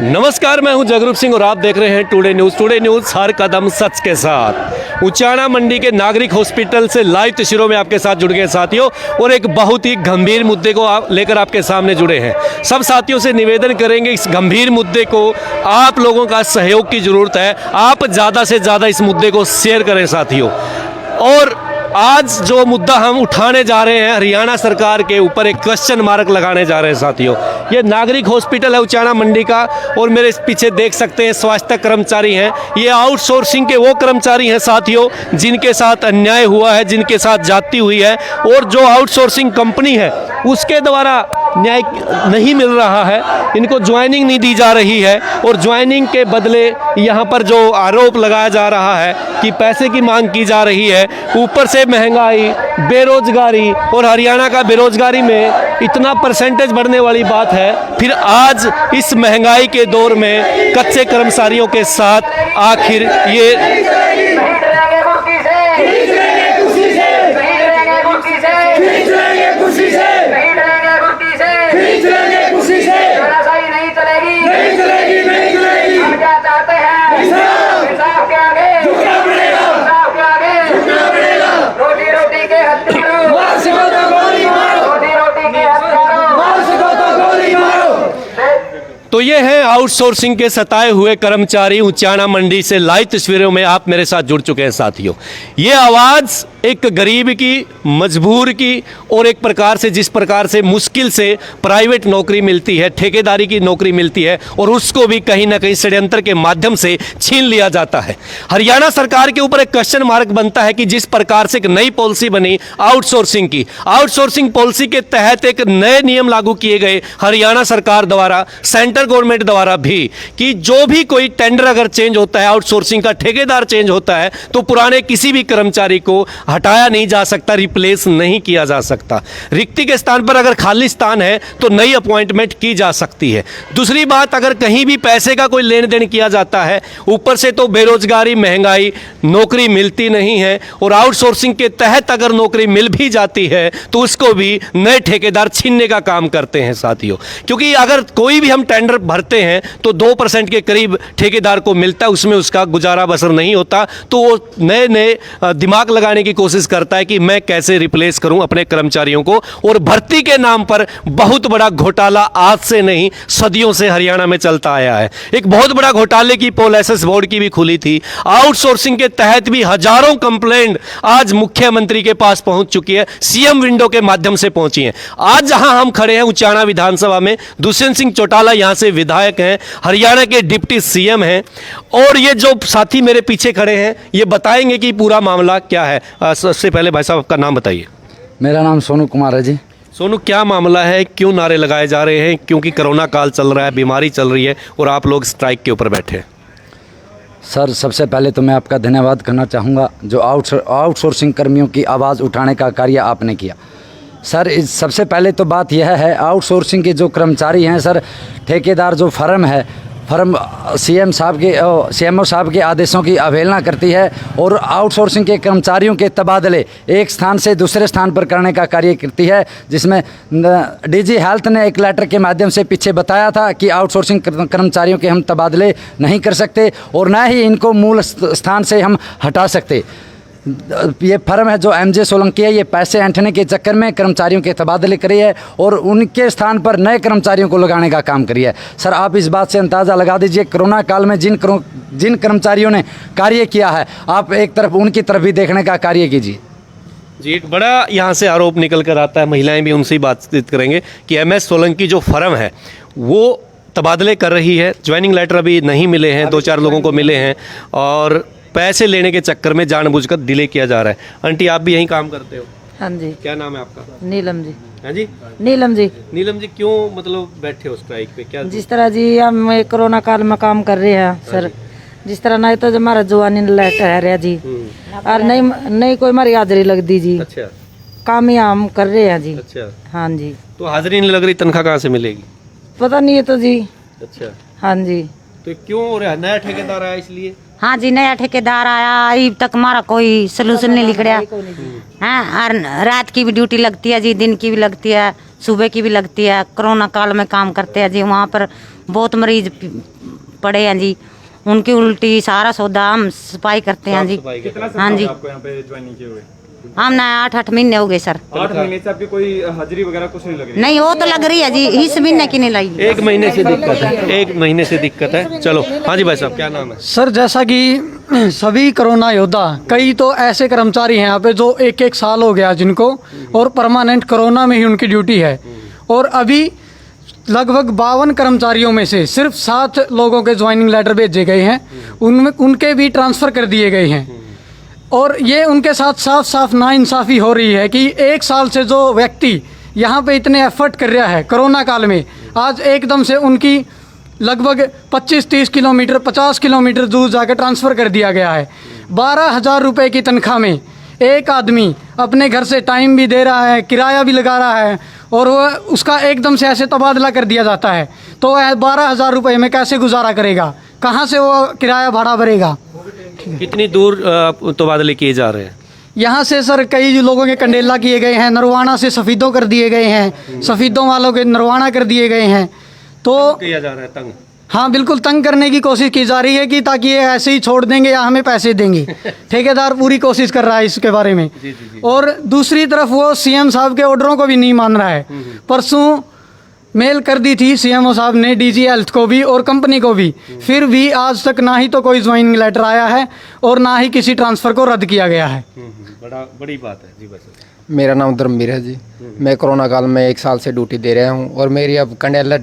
नमस्कार, मैं हूं जगरूप सिंह और आप देख रहे हैं टुडे न्यूज़ हर कदम सच के साथ। उचाना मंडी के नागरिक हॉस्पिटल से लाइव तस्वीरों में आपके साथ जुड़ गए साथियों, और एक बहुत ही गंभीर मुद्दे को लेकर आपके सामने जुड़े हैं। सब साथियों से निवेदन करेंगे, इस गंभीर मुद्दे को आप लोगों का सहयोग की ज़रूरत है। आप ज़्यादा से ज़्यादा इस मुद्दे को शेयर करें साथियों। और आज जो मुद्दा हम उठाने जा रहे हैं, हरियाणा सरकार के ऊपर एक क्वेश्चन मार्क लगाने जा रहे हैं साथियों। ये नागरिक हॉस्पिटल है उचाना मंडी का, और मेरे पीछे देख सकते हैं स्वास्थ्य कर्मचारी हैं। ये आउटसोर्सिंग के वो कर्मचारी हैं साथियों जिनके साथ अन्याय हुआ है, जिनके साथ जाती हुई है, और जो आउटसोर्सिंग कंपनी है उसके द्वारा न्याय नहीं मिल रहा है, इनको ज्वाइनिंग नहीं दी जा रही है, और ज्वाइनिंग के बदले यहाँ पर जो आरोप लगाया जा रहा है कि पैसे की मांग की जा रही है, ऊपर से महंगाई, बेरोजगारी, और हरियाणा का बेरोजगारी में इतना परसेंटेज बढ़ने वाली बात है। फिर आज इस महंगाई के दौर में कच्चे कर्मचारियों के साथ आखिर ये तो ये है आउटसोर्सिंग के सताए हुए कर्मचारी उचाना मंडी से लाइव तस्वीरों में आप मेरे साथ जुड़ चुके हैं साथियों। ये आवाज़ एक गरीब की, मजबूर की, और एक प्रकार से जिस प्रकार से मुश्किल से प्राइवेट नौकरी मिलती है, ठेकेदारी की नौकरी मिलती है, और उसको भी कहीं ना कहीं षड्यंत्र के माध्यम से छीन लिया जाता है। हरियाणा सरकार के ऊपर एक क्वेश्चन मार्क बनता है कि जिस प्रकार से एक नई पॉलिसी बनी आउटसोर्सिंग की, आउटसोर्सिंग पॉलिसी के तहत एक नए नियम लागू किए गए हरियाणा सरकार द्वारा, सेंट्रल गवर्नमेंट द्वारा भी, कि जो भी कोई टेंडर अगर चेंज होता है, आउटसोर्सिंग का ठेकेदार चेंज होता है, तो पुराने किसी भी कर्मचारी को हटाया नहीं जा सकता, रिप्लेस नहीं किया जा सकता। रिक्ति के स्थान पर अगर खाली स्थान है तो नई अपॉइंटमेंट की जा सकती है। दूसरी बात, अगर कहीं भी पैसे का कोई लेन देन किया जाता है, ऊपर से तो बेरोजगारी, महंगाई, नौकरी मिलती नहीं है, और आउटसोर्सिंग के तहत अगर नौकरी मिल भी जाती है तो उसको भी नए ठेकेदार छीनने का काम करते हैं साथियों। क्योंकि अगर कोई भी हम टेंडर भरते हैं तो 2% के करीब ठेकेदार को मिलता है, उसमें उसका गुजारा बसर नहीं होता, तो वो नए नए दिमाग लगाने की कोशिश करता है कि मैं कैसे रिप्लेस करूं अपने कर्मचारियों को। और भर्ती के नाम पर बहुत बड़ा घोटाला आज से नहीं, सदियों से हरियाणा में चलता आया है। एक बहुत बड़ा घोटाले की पोल एसएस बोर्ड की भी खुली थी। आउटसोर्सिंग के तहत भी हजारों कंप्लेंट आज मुख्यमंत्री के पास पहुंच चुकी है, सीएम विंडो के माध्यम से पहुंची है। आज जहां हम खड़े हैं उचाना विधानसभा में, दुष्यंत सिंह चौटाला यहां से विधायक हैं, हरियाणा के डिप्टी सीएम हैं, और ये जो साथी मेरे पीछे खड़े हैं ये बताएंगे कि पूरा मामला क्या है। सबसे पहले भाई साहब आपका नाम बताइए। मेरा नाम सोनू कुमार है जी। सोनू, क्या मामला है, क्यों नारे लगाए जा रहे हैं? क्योंकि कोरोना काल चल रहा है, बीमारी चल रही है, और आप लोग स्ट्राइक के ऊपर बैठे हैं। सर, सबसे पहले तो मैं आपका धन्यवाद करना चाहूँगा जो आउटसोर्सिंग कर्मियों की आवाज़ उठाने का कार्य आपने किया। सर, सबसे पहले तो बात यह है, आउटसोर्सिंग के जो कर्मचारी हैं सर, ठेकेदार जो फर्म है, फर्म सीएमओ साहब के आदेशों की अवहेलना करती है, और आउटसोर्सिंग के कर्मचारियों के तबादले एक स्थान से दूसरे स्थान पर करने का कार्य करती है, जिसमें डीजी हेल्थ ने एक लेटर के माध्यम से पीछे बताया था कि आउटसोर्सिंग कर्मचारियों के हम तबादले नहीं कर सकते, और न ही इनको मूल स्थान से हम हटा सकते। ये फर्म है जो एमजे सोलंकी है, ये पैसे ऐंठने के चक्कर में कर्मचारियों के तबादले करी है, और उनके स्थान पर नए कर्मचारियों को लगाने का काम करी है। सर, आप इस बात से अंदाज़ा लगा दीजिए, कोरोना काल में जिन कर्मचारियों ने कार्य किया है, आप एक तरफ उनकी तरफ भी देखने का कार्य कीजिए जी। एक बड़ा यहाँ से आरोप निकल कर आता है, महिलाएं भी उनसे ही बातचीत करेंगे, कि एमएस सोलंकी जो फर्म है वो तबादले कर रही है, ज्वाइनिंग लेटर अभी नहीं मिले हैं, 2-4 लोगों को मिले हैं, और पैसे लेने के चक्कर में जानबूझकर डिले किया जा रहा है। आंटी, आप भी यहीं काम करते हो? हाँ जी। क्या नाम है आपका? नीलम जी। हाँ जी, नीलम जी। नीलम जी, क्यों मतलब बैठे हो स्ट्राइक पे? क्या जिस तरह जी हम कोरोना काल में काम कर रहे हैं सर, जिस तरह नहीं तो हमारा जवानी लेटर है रहा जी, और नहीं कोई हमारी हाजिरी लग दी जी। अच्छा, काम ही हम कर रहे हैं जी। अच्छा, हाँ जी। तो हाजिरी नहीं लग रही, तनख्वाह कहाँ से मिलेगी? पता नहीं है तो जी। अच्छा, हाँ जी। तो क्यों हो रहा है? नया ठेकेदार आया इसलिए? हाँ जी, नया ठेकेदार आया, अभी तक हमारा कोई सलूशन नहीं लिख रहा। हाँ, और रात की भी ड्यूटी लगती है जी, दिन की भी लगती है, सुबह की भी लगती है। कोरोना काल में काम करते हैं जी, वहाँ पर बहुत मरीज पड़े हैं जी, उनकी उल्टी सारा सौदा हम सफाई करते हैं जी। हाँ जी, आपको यहाँ पे ज्वाइनिंग किए हुए हम ना 8 महीने हो गए सर। 8 महीने से आपकी कोई हाजिरी वगैरह कुछ नहीं लग रही? नहीं, वो तो लग रही है जी, इस महीने की नहीं लगी। 1 महीने से दिक्कत है, 1 महीने से दिक्कत है। चलो, हाँ जी भाई साहब, क्या नाम है? सर जैसा कि सभी कोरोना योद्धा, कई तो ऐसे कर्मचारी हैं यहाँ पे जो 1-1 साल हो गया जिनको, और परमानेंट कोरोना में ही उनकी ड्यूटी है। और अभी लगभग 52 कर्मचारियों में से सिर्फ 7 लोगों के ज्वाइनिंग लेटर भेजे गए हैं, उनमें उनके भी ट्रांसफ़र कर दिए गए हैं। और ये उनके साथ साफ साफ नाइंसाफ़ी हो रही है कि 1 साल से जो व्यक्ति यहाँ पे इतने एफर्ट कर रहा है कोरोना काल में, आज एकदम से उनकी लगभग 25-30 किलोमीटर 50 किलोमीटर दूर जाकर ट्रांसफ़र कर दिया गया है। 12,000 रुपये की तनख्वाह में एक आदमी अपने घर से टाइम भी दे रहा है, किराया भी लगा रहा है, और वह उसका एकदम से ऐसे तबादला कर दिया जाता है। तो वह 12,000 रुपये में कैसे गुजारा करेगा? कहाँ से वो किराया भाड़ा भरेगा? कितनी दूर तबादले किए जा रहे हैं? यहाँ से सर कई लोगों के कंडेला किए गए हैं, नरवाना से सफ़ीदों कर दिए गए हैं, सफ़ीदों वालों के नरवाना कर दिए गए हैं। तो किया जा रहा है तंग? हाँ, बिल्कुल तंग करने की कोशिश की जा रही है कि ताकि ये ऐसे ही छोड़ देंगे या हमें पैसे देंगे। ठेकेदार पूरी कोशिश कर रहा है इसके बारे में। और दूसरी तरफ वो सीएम साहब के ऑर्डरों को भी नहीं मान रहा है। परसों मेल कर दी थी सीएमओ साहब ने डीजी हेल्थ को भी और कंपनी को भी, फिर भी आज तक ना ही तो कोई ज्वाइनिंग लेटर आया है और ना ही किसी ट्रांसफ़र को रद्द किया गया है। बड़ी बात है जी। बस मेरा नाम धर्मवीर है जी। मैं कोरोना काल में 1 साल से ड्यूटी दे रहा हूँ और मेरी अब कंडेला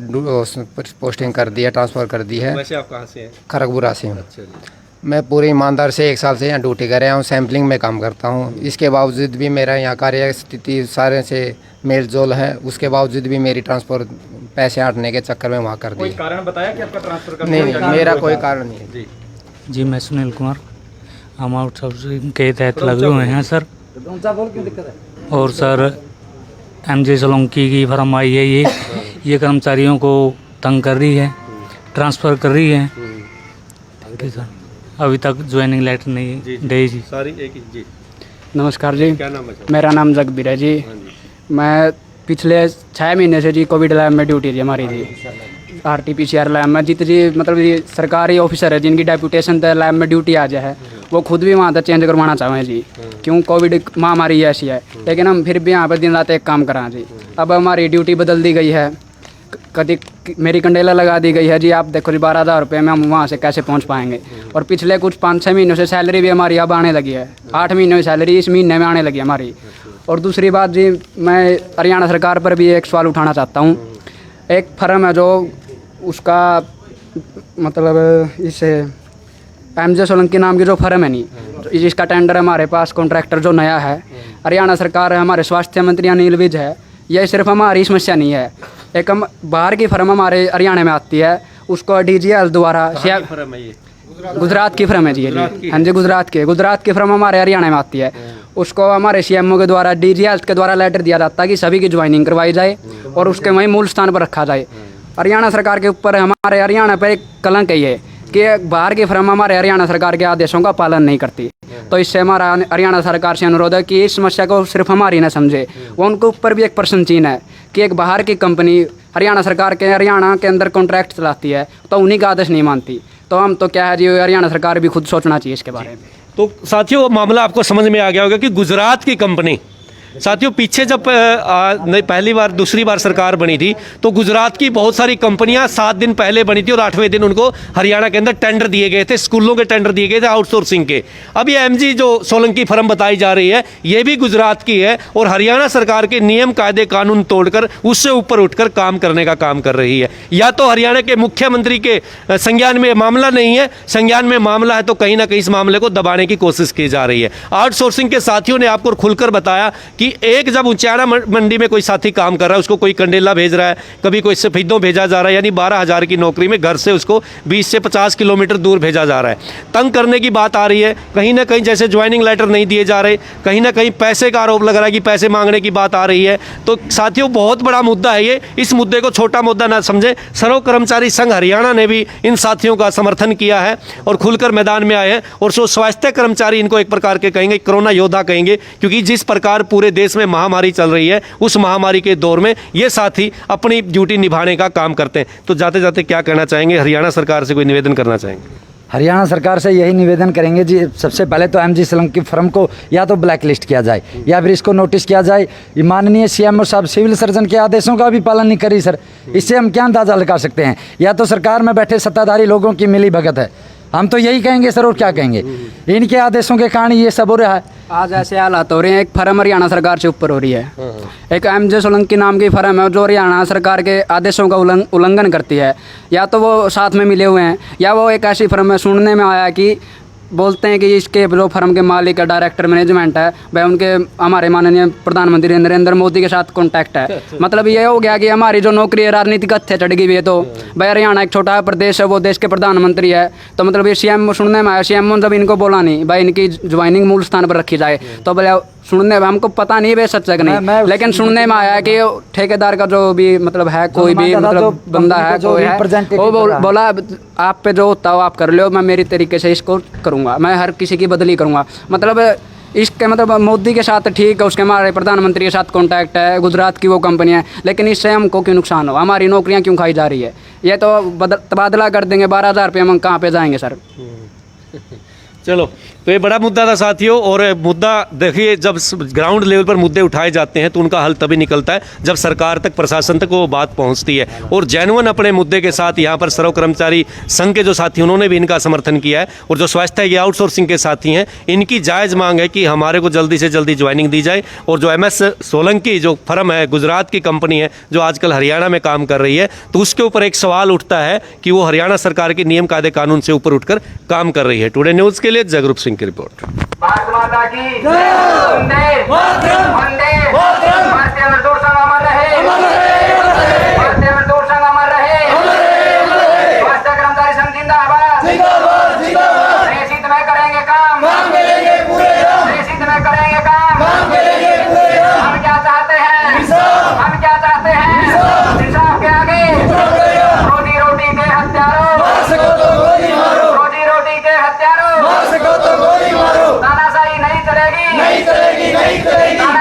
पोस्टिंग कर दी है, ट्रांसफ़र कर दी है। वैसे आप कहाँ से हैं? खड़गपुरा से हूँ। अच्छा जी। मैं पूरे ईमानदार से 1 साल से यहाँ ड्यूटी कर रहा हूँ, सैम्पलिंग में काम करता हूँ। इसके बावजूद भी मेरा यहाँ कार्य स्थिति सारे से मेल जोल है, उसके बावजूद भी मेरी ट्रांसफ़र पैसे हटने के चक्कर में वहाँ कर दी। कोई कारण बताया कि आपका ट्रांसफर कर नहीं, मेरा कोई कारण नहीं है। जी मैं सुनील कुमार, हम आउटसोर्सिंग के तहत लगे हुए हैं सर। और सर MJ सोलंकी की फर्म आई है, ये कर्मचारियों को तंग कर रही है, ट्रांसफ़र कर रही है। Thank you sir. अभी तक ज्वाइनिंग लेटर नहीं दे जी। सारी एक ही जी। नमस्कार जी, क्या नाम है? मेरा नाम जगबीर है जी। मैं पिछले 6 महीने से जी कोविड लैब में ड्यूटी थी हमारी जी, RT-PCR लैब में। जित जी मतलब ये सरकारी ऑफिसर है जिनकी डेपुटेशन तय लैब में ड्यूटी आ जाए, वो खुद भी वहाँ तक चेंज करवाना चाहें जी, क्यों कोविड महामारी ऐसी है। लेकिन हम फिर भी यहाँ पर दिन रात एक काम कराएं जी। अब हमारी ड्यूटी बदल दी गई है, कभी मेरी कंडेला लगा दी गई है जी। आप देखो जी 12,000 रुपये में हम वहाँ से कैसे पहुँच पाएंगे? और पिछले कुछ 5-6 महीनों से सैलरी भी हमारी अब आने लगी है। 8 महीनों की सैलरी इस महीने में आने लगी हमारी। और दूसरी बात जी, मैं हरियाणा सरकार पर भी एक सवाल उठाना चाहता हूँ। एक फर्म है जो उसका मतलब इसे MJ सोलंकी नाम की जो फर्म है नहीं, जिसका टेंडर हमारे पास कॉन्ट्रैक्टर जो नया है, हरियाणा सरकार है, हमारे स्वास्थ्य मंत्री अनिल विज है। यह सिर्फ हमारी समस्या नहीं है, एक हम बाहर की फर्म हमारे हरियाणा में आती है, उसको DGL द्वारा फर्म है ये? गुजरात की फर्म है जी। हाँ जी, गुजरात की फर्म हमारे हरियाणा में आती है। उसको हमारे CMO के द्वारा DGL के द्वारा लेटर दिया जाता है कि सभी की ज्वाइनिंग करवाई जाए और उसके वहीं मूल स्थान पर रखा जाए। हरियाणा सरकार के ऊपर हमारे हरियाणा पर एक कलंक है ये कि बाहर की फर्म हमारे हरियाणा सरकार के आदेशों का पालन नहीं करती। तो इससे हमारा हरियाणा सरकार से अनुरोध है कि इस समस्या को सिर्फ हमारी न समझे, वो उनके ऊपर भी एक प्रश्न चिन्ह है कि एक बाहर की कंपनी हरियाणा सरकार के हरियाणा के अंदर कॉन्ट्रैक्ट चलाती है तो उन्हीं का आदेश नहीं मानती। तो हम तो क्या है जी, हरियाणा सरकार भी खुद सोचना चाहिए इसके बारे में। तो साथियों, मामला आपको समझ में आ गया होगा कि गुजरात की कंपनी, साथियों पीछे जब पहली बार दूसरी बार सरकार बनी थी तो गुजरात की बहुत सारी कंपनियां 7 दिन पहले बनी थी और 8वें दिन उनको हरियाणा के अंदर टेंडर दिए गए थे, स्कूलों के टेंडर दिए गए थे आउटसोर्सिंग के। अब ये MG जो सोलंकी फर्म बताई जा रही है ये भी गुजरात की है और हरियाणा सरकार के नियम कायदे कानून तोड़कर उससे ऊपर उठकर काम करने का काम कर रही है। या तो हरियाणा के मुख्यमंत्री के संज्ञान में मामला नहीं है, संज्ञान में मामला है तो कहीं ना कहीं इस मामले को दबाने की कोशिश की जा रही है। आउटसोर्सिंग के साथियों ने आपको खुलकर बताया कि एक जब उचाना मंडी में कोई साथी काम कर रहा है, उसको कोई कंडेला भेज रहा है, कभी कोई सफेदों भेजा जा रहा है, यानी 12,000 की नौकरी में घर से उसको 20 से 50 किलोमीटर दूर भेजा जा रहा है। तंग करने की बात आ रही है, कहीं ना कहीं जैसे ज्वाइनिंग लेटर नहीं दिए जा रहे, कहीं ना कहीं पैसे का आरोप लग रहा है कि पैसे मांगने की बात आ रही है। तो साथियों बहुत बड़ा मुद्दा है ये, इस मुद्दे को छोटा मुद्दा ना समझे। सर्व कर्मचारी संघ हरियाणा ने भी इन साथियों का समर्थन किया है और खुलकर मैदान में आए हैं। और स्वास्थ्य कर्मचारी इनको एक प्रकार के कहेंगे, कोरोना योद्धा कहेंगे, क्योंकि जिस प्रकार पूरे देश में महामारी चल रही है, उस महामारी के दौर में ये साथी अपनी ड्यूटी निभाने का काम करते हैं। तो जाते जाते क्या कहना चाहेंगे, हरियाणा सरकार से कोई निवेदन करना चाहेंगे? हरियाणा सरकार से यही निवेदन करेंगे जी, सबसे पहले तो एमजी सोलंकी फर्म को या तो ब्लैक लिस्ट किया जाए या फिर इसको नोटिस किया जाए। ये माननीय सीएमओ साहब सिविल सर्जन के आदेशों का भी पालन नहीं करी सर, इससे हम क्या अंदाजा लगा सकते हैं? या तो सरकार में बैठे सत्ताधारी लोगों की मिली भगत है, हम तो यही कहेंगे सर, और क्या कहेंगे? इनके आदेशों के कारण ये सब हो रहा है। आज ऐसे हालात हो रहे हैं, एक फर्म हरियाणा सरकार से ऊपर हो रही है। एक एमजे सोलंकी नाम की फर्म है जो हरियाणा सरकार के आदेशों का उल्लंघन करती है। या तो वो साथ में मिले हुए हैं, या वो एक ऐसी फर्म है, सुनने में आया कि बोलते हैं कि इसके जो फर्म के मालिक है, डायरेक्टर मैनेजमेंट है, वह उनके हमारे माननीय प्रधानमंत्री नरेंद्र मोदी के साथ कॉन्टैक्ट है। मतलब ये हो गया कि हमारी जो नौकरी है राजनीतिक हत्या चढ़ गई है। तो भाई हरियाणा एक छोटा प्रदेश है, वो देश के प्रधानमंत्री है, तो मतलब ये सीएम सुनने में आया, सीएम जब इनको बोला नहीं भाई इनकी ज्वाइनिंग मूल स्थान पर रखी जाए, तो बोले सुनने में, हमको पता नहीं है सच है कि नहीं, लेकिन सुनने में आया कि ठेकेदार का जो भी मतलब है, कोई भी मतलब बंदा है, कोई है, वो बोला आप पे जो होता हो आप कर लो, मैं मेरी तरीके से इसको करूँगा, मैं हर किसी की बदली करूँगा। मतलब इसके मतलब मोदी के साथ ठीक है, उसके हमारे प्रधानमंत्री के साथ कॉन्टैक्ट है, गुजरात की वो कंपनी है, लेकिन इससे हमको क्यों नुकसान हो, हमारी नौकरियाँ क्यों खाई जा रही है? ये तो तबादला कर देंगे 12,000 रुपये, हम कहाँ पे जाएंगे सर? चलो, तो ये बड़ा मुद्दा था साथियों। और मुद्दा देखिए, जब ग्राउंड लेवल पर मुद्दे उठाए जाते हैं तो उनका हल तभी निकलता है जब सरकार तक, प्रशासन तक वो बात पहुंचती है। और जेन्युइन अपने मुद्दे के साथ यहाँ पर सर्व कर्मचारी संघ के जो साथी उन्होंने भी इनका समर्थन किया है। और जो स्वास्थ्य ये आउटसोर्सिंग के साथी हैं, इनकी जायज़ मांग है कि हमारे को जल्दी से जल्दी ज्वाइनिंग दी जाए। और जो MS सोलंकी जो फर्म है, गुजरात की कंपनी है जो आजकल हरियाणा में काम कर रही है, तो उसके ऊपर एक सवाल उठता है कि वो हरियाणा सरकार के नियम कायदे कानून से ऊपर उठकर काम कर रही है। टुडे न्यूज़ के लिए जगरूप सिंह की रिपोर्ट। भारत माता की जय। वंदे वंदे भारतीय मजदूर संघ अमर रहे, भारतीय मजदूर संघ अमर रहे, स्वास्थ्य कर्मचारी संघ जिंदाबाद, देश हित में करेंगे काम, देश हित में करेंगे काम। हम क्या चाहते हैं, हम क्या चाहते हैं? इंसाफ के आगे रोजी रोटी के हत्यारों, रोजी रोटी के हत्यारों, तानाशाही नहीं चलेगी, नहीं चलेगी, नहीं चलेगी।